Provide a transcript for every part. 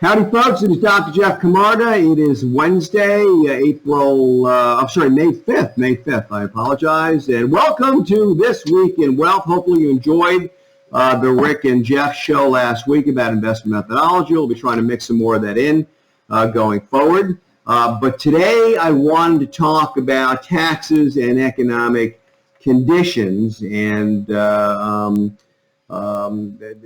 Howdy, folks. It is Dr. Jeff Camarda. It is Wednesday, May 5th. May 5th. I apologize. And welcome to This Week in Wealth. Hopefully you enjoyed the Rick and Jeff show last week about investment methodology. We'll be trying to mix some more of that in going forward. But today I wanted to talk about taxes and economic conditions and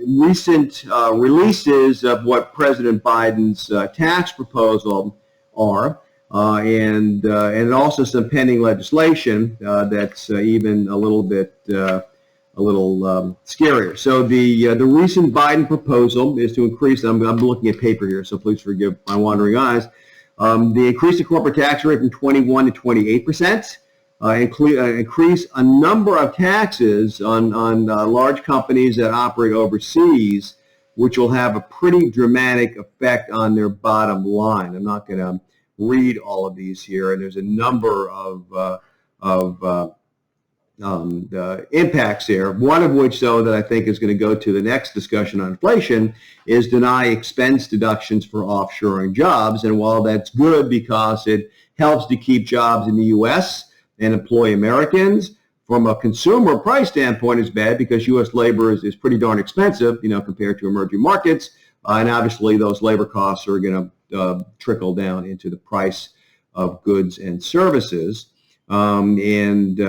recent releases of what President Biden's tax proposal are, and also some pending legislation that's even a little scarier. So the recent Biden proposal is to increase. I'm looking at paper here, so please forgive my wandering eyes. They increase the corporate tax rate from 21 to 28%. Increase a number of taxes on large companies that operate overseas, which will have a pretty dramatic effect on their bottom line. I'm not going to read all of these here, and there's a number of impacts there. One of which, though, that I think is going to go to the next discussion on inflation is deny expense deductions for offshoring jobs. And while that's good because it helps to keep jobs in the U.S., and employ Americans, from a consumer price standpoint, is bad because U.S. labor is pretty darn expensive, compared to emerging markets. And obviously, those labor costs are going to trickle down into the price of goods and services, and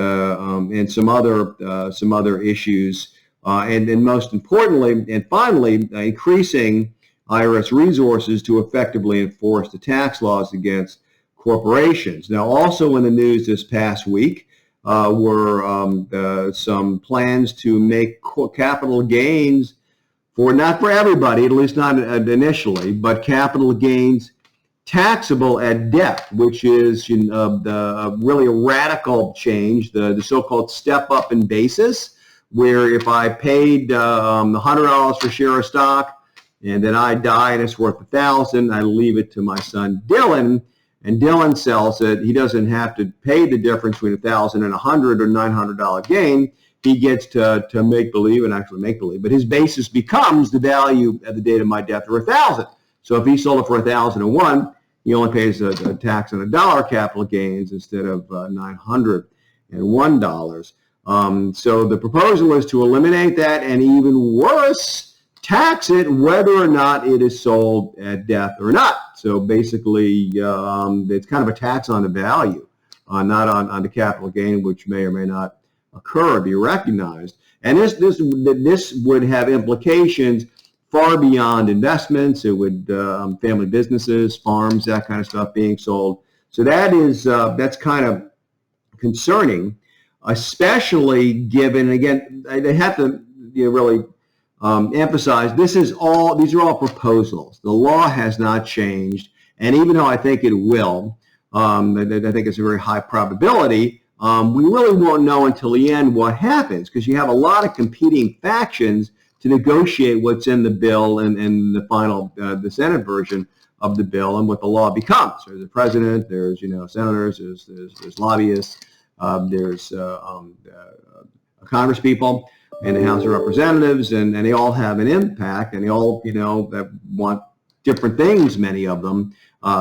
some other issues. And most importantly, and finally, increasing IRS resources to effectively enforce the tax laws against corporations. Now, also in the news this past week were some plans to make capital gains not for everybody, at least not initially, but capital gains taxable at death, which is really a radical change, the so-called step up in basis, where if I paid $100 for a share of stock and then I die and it's worth $1,000, I leave it to my son Dylan, and Dylan sells it. He doesn't have to pay the difference between $1,000 and $100 or $900 gain. He gets to make believe, and actually make believe, but his basis becomes the value at the date of my death, or $1,000. So if he sold it for $1,001, he only pays a tax on $1 capital gains instead of $901. So the proposal is to eliminate that, and even worse, tax it whether or not it is sold at death or not. So basically, it's kind of a tax on the value, not on the capital gain, which may or may not occur or be recognized. And this would have implications far beyond investments. It would family businesses, farms, that kind of stuff being sold. So that's kind of concerning, especially given, again, they have to really emphasize these are all proposals. The law has not changed, and even though I think it will, I think it's a very high probability, we really won't know until the end what happens, because you have a lot of competing factions to negotiate what's in the bill and the final, the Senate version of the bill and what the law becomes. There's the president, there's senators, there's lobbyists, there's Congress people and the House of Representatives, and they all have an impact, and they all, that want different things, many of them.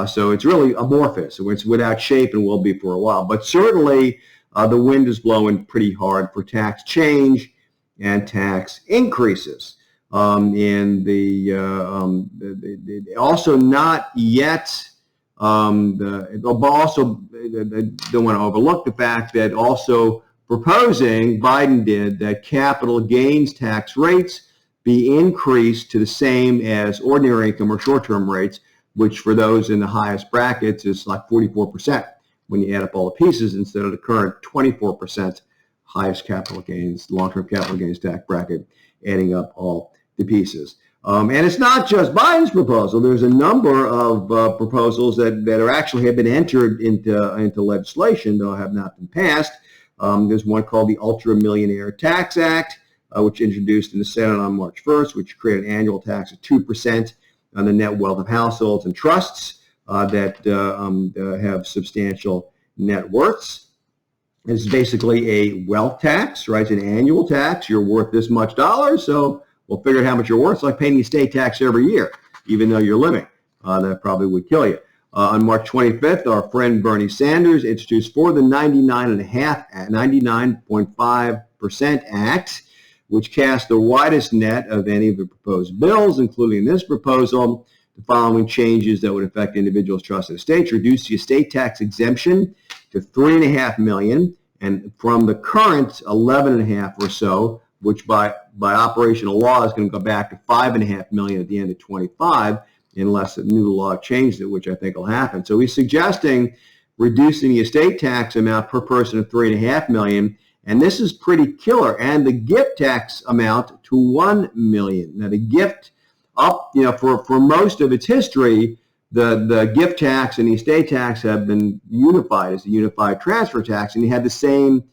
So it's really amorphous. It's without shape and will be for a while. But certainly the wind is blowing pretty hard for tax change and tax increases. And also not yet, but also don't want to overlook the fact that also Biden did that capital gains tax rates be increased to the same as ordinary income or short-term rates, which for those in the highest brackets is like 44% when you add up all the pieces, instead of the current 24% highest capital gains, long-term capital gains tax bracket, adding up all the pieces. And it's not just Biden's proposal. There's a number of proposals that are actually have been entered into legislation, though have not been passed. There's one called the Ultra Millionaire Tax Act, which introduced in the Senate on March 1st, which created an annual tax of 2% on the net wealth of households and trusts that have substantial net worths. It's basically a wealth tax, right? It's an annual tax. You're worth this much dollars, so we'll figure out how much you're worth. It's like paying the estate tax every year, even though you're living. that probably would kill you. On March 25th, our friend Bernie Sanders introduced for the 99.5% Act, which cast the widest net of any of the proposed bills, including this proposal, the following changes that would affect individuals' trust and estates: reduce the estate tax exemption to $3.5 million, and from the current $11.5 or so, which by operational law is going to go back to $5.5 million at the end of 25, unless a new law changes it, which I think will happen. So he's suggesting reducing the estate tax amount per person to $3.5 million, and this is pretty killer. And the gift tax amount to $1 million. Now the gift for most of its history, the gift tax and the estate tax have been unified as the unified transfer tax, and you had the same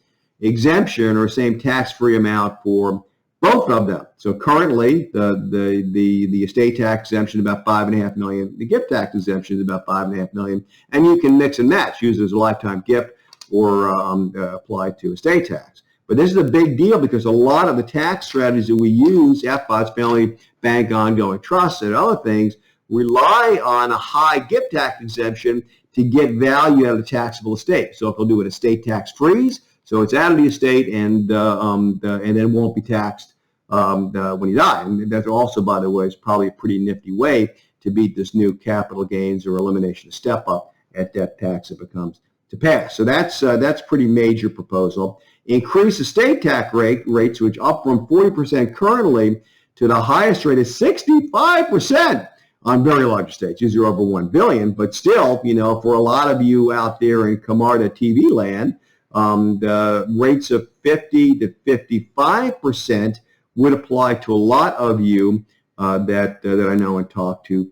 exemption or same tax-free amount for both of them. So currently, the estate tax exemption is about $5.5 million. The gift tax exemption is about $5.5 million, and you can mix and match, use it as a lifetime gift or apply to estate tax. But this is a big deal because a lot of the tax strategies that we use, FBOTs, family bank ongoing trusts, and other things, rely on a high gift tax exemption to get value out of the taxable estate. So if they'll do an estate tax freeze, so it's out of the estate and then won't be taxed when you die. And that also, by the way, is probably a pretty nifty way to beat this new capital gains or elimination of step up at death tax if it comes to pass. So that's pretty major proposal. Increase estate tax rates, which up from 40% currently to the highest rate of 65% on very large estates. These are over $1 billion, but still, for a lot of you out there in Camarda TV land, the rates of 50 to 55% would apply to a lot of you that I know and talk to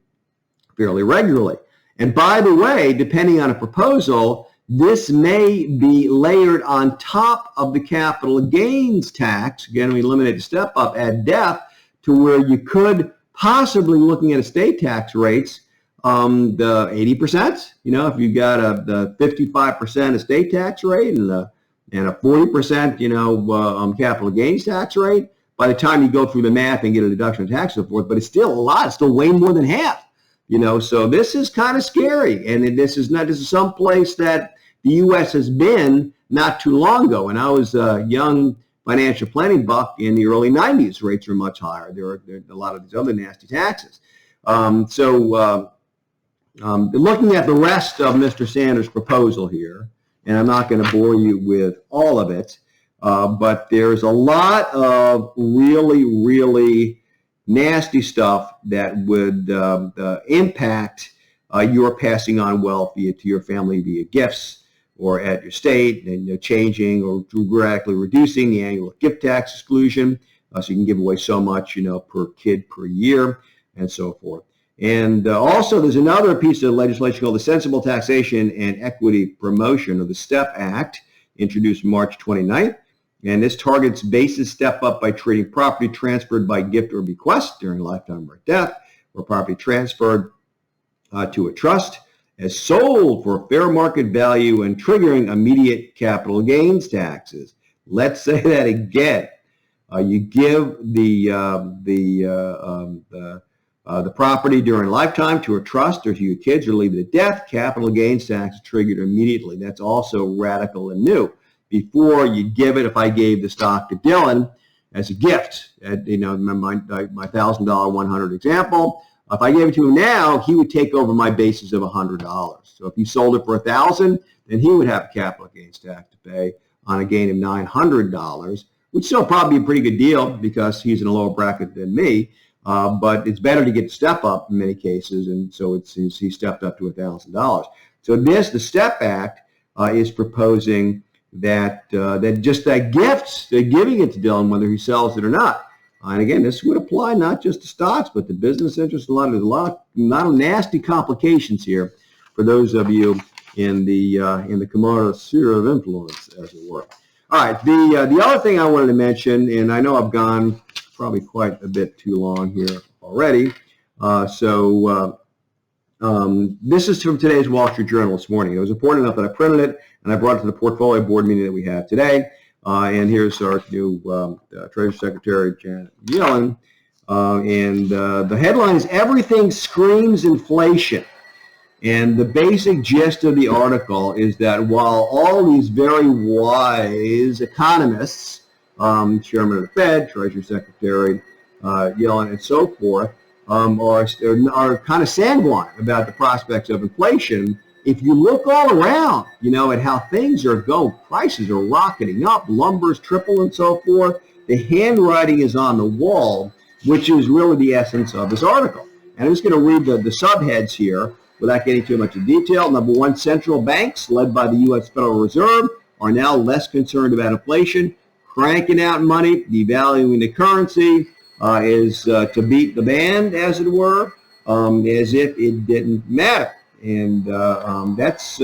fairly regularly. And by the way, depending on a proposal, this may be layered on top of the capital gains tax. Again, we eliminate the step up at death to where you could possibly, looking at estate tax rates, the 80%, if you've got the 55% estate tax rate and a 40%, capital gains tax rate, by the time you go through the math and get a deduction of tax and so forth, but it's still a lot. It's still way more than half, so this is kind of scary. And this is some place that the U.S. has been not too long ago. And I was a young financial planning buck in the early 90s. Rates were much higher. There are a lot of these other nasty taxes. Looking at the rest of Mr. Sanders' proposal here, and I'm not going to bore you with all of it, but there's a lot of really, really nasty stuff that would impact your passing on wealth to your family via gifts or at your state, and changing or radically reducing the annual gift tax exclusion, so you can give away so much, per kid per year, and so forth. And also, there's another piece of legislation called the Sensible Taxation and Equity Promotion, or the STEP Act, introduced March 29th. And this targets basis step up by treating property transferred by gift or bequest during lifetime or death, or property transferred to a trust as sold for fair market value and triggering immediate capital gains taxes. Let's say that again. You give the property during lifetime to a trust or to your kids, or leave it at death, capital gains tax is triggered immediately. That's also radical and new. Before you give it, if I gave the stock to Dylan as a gift, remember my $1,000 100 example, if I gave it to him now, he would take over my basis of $100. So if he sold it for $1,000, then he would have capital gains tax to pay on a gain of $900, which still probably be a pretty good deal because he's in a lower bracket than me. But it's better to get the step up in many cases, and so he stepped up to $1,000. So the STEP Act is proposing that just that gifts, they're giving it to Dylan whether he sells it or not. And again, this would apply not just to stocks, but to business interests. There's a lot of nasty complications here for those of you in the Camarda sphere of influence, as it were. All right, the other thing I wanted to mention, and I know I've gone probably quite a bit too long here already. This is from today's Wall Street Journal this morning. It was important enough that I printed it and I brought it to the portfolio board meeting that we had today. And here's our new Treasury Secretary, Janet Yellen, The headline is "Everything Screams Inflation." And the basic gist of the article is that while all these very wise economists, Chairman of the Fed, Treasury Secretary Yellen, and so forth, are kind of sanguine about the prospects of inflation, if you look all around, at how things are going, prices are rocketing up, lumber's triple and so forth, the handwriting is on the wall, which is really the essence of this article. And I'm just going to read the subheads here without getting too much in detail. Number one, central banks, led by the U.S. Federal Reserve, are now less concerned about inflation, cranking out money, devaluing the currency is to beat the band, as it were, as if it didn't matter. And that's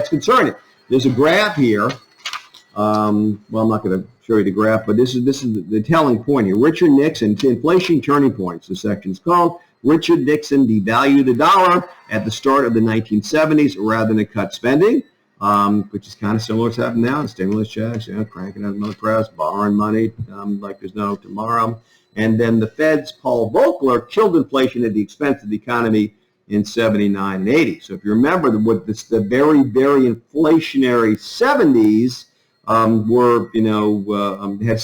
concerning. There's a graph here. I'm not going to show you the graph, but this is the telling point here. Richard Nixon, Inflation Turning Points, the section is called. Richard Nixon devalued the dollar at the start of the 1970s rather than cut spending, which is kind of similar to what's happening now. The stimulus checks, cranking out another press, borrowing money like there's no tomorrow. And then the Fed's Paul Volcker killed inflation at the expense of the economy in 79 and 80. So if you remember the very, very inflationary 70s had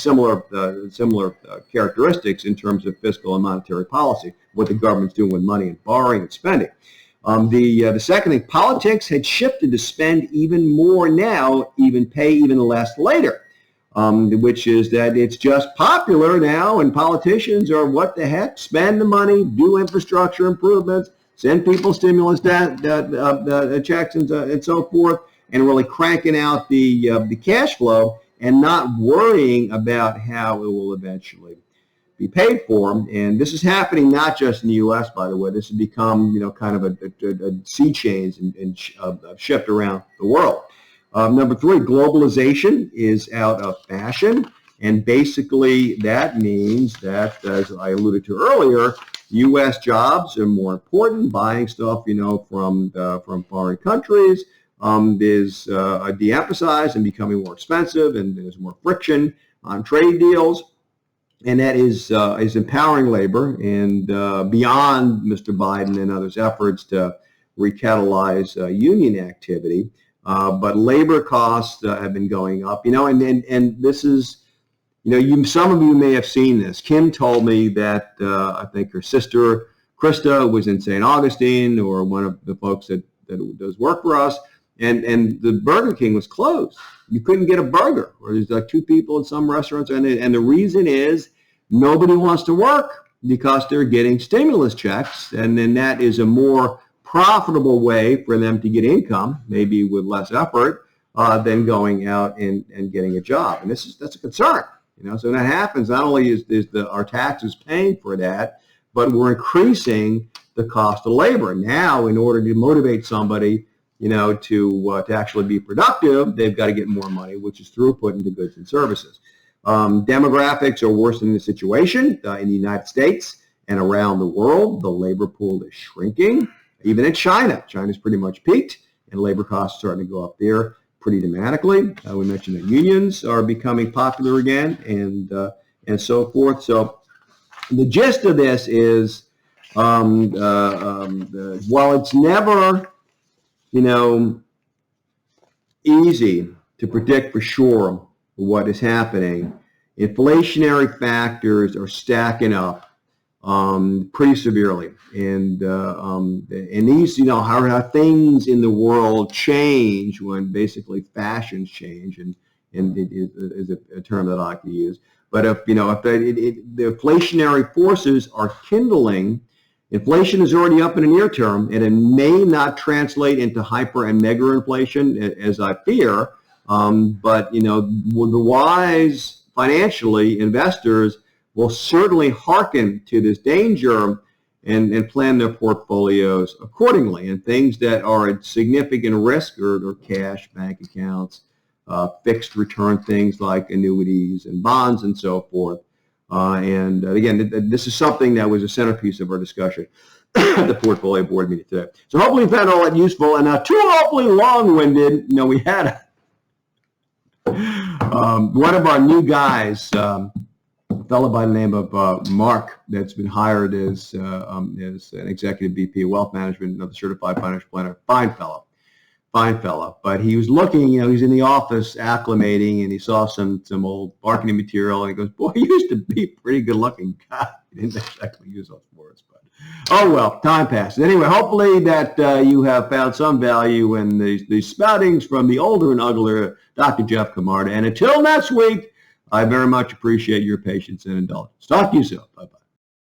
similar characteristics in terms of fiscal and monetary policy, what the government's doing with money and borrowing and spending. The second thing, politics had shifted to spend even more now, pay even less later, which is that it's just popular now, and politicians are, what the heck, spend the money, do infrastructure improvements, send people stimulus checks and so forth, and really cranking out the cash flow and not worrying about how it will eventually be paid for. And this is happening not just in the U.S., by the way. This has become, kind of a sea change and shift around the world. Number three, globalization is out of fashion. And basically that means that, as I alluded to earlier, U.S. jobs are more important. Buying stuff, from foreign countries is de-emphasized and becoming more expensive, and there's more friction on trade deals. And that is empowering labor, and beyond Mr. Biden and others' efforts to recatalyze union activity. But labor costs have been going up, and this is, some of you may have seen this. Kim told me that I think her sister, Krista, was in St. Augustine, or one of the folks that does work for us, and the Burger King was closed. You couldn't get a burger, or there's like two people in some restaurants, and the reason is nobody wants to work because they're getting stimulus checks, and then that is a more profitable way for them to get income, maybe with less effort, than going out and getting a job. And that's a concern. So when that happens, not only is our taxes paying for that, but we're increasing the cost of labor. Now, in order to motivate somebody, to actually be productive, they've got to get more money, which is throughput into goods and services. Demographics are worsening the situation in the United States and around the world. The labor pool is shrinking. Even in China, China's pretty much peaked, and labor costs are starting to go up there pretty dramatically. We mentioned that unions are becoming popular again, and so forth. So the gist of this is, while it's never, easy to predict for sure what is happening, inflationary factors are stacking up pretty severely, and these, how things in the world change when basically fashions change, and it is a term that I like to use. But if the inflationary forces are kindling, inflation is already up in the near term, and it may not translate into hyper and mega inflation, as I fear. But the wise financially investors will certainly hearken to this danger and plan their portfolios accordingly. And things that are at significant risk are cash, bank accounts, fixed return things like annuities and bonds and so forth. And again, this is something that was a centerpiece of our discussion at the portfolio board meeting today. So hopefully you found all that useful, and too hopefully long-winded. We had one of our new guys fellow by the name of Mark that's been hired as an executive VP of wealth management, another certified financial planner. Fine fellow. But he was looking, he's in the office acclimating, and he saw some old marketing material, and he goes, "Boy, he used to be a pretty good looking guy." He didn't exactly use those words, but oh well, time passes. Anyway, hopefully that you have found some value in these spoutings from the older and uglier Dr. Jeff Camarda. And until next week, I very much appreciate your patience and indulgence. Talk to you soon. Bye-bye.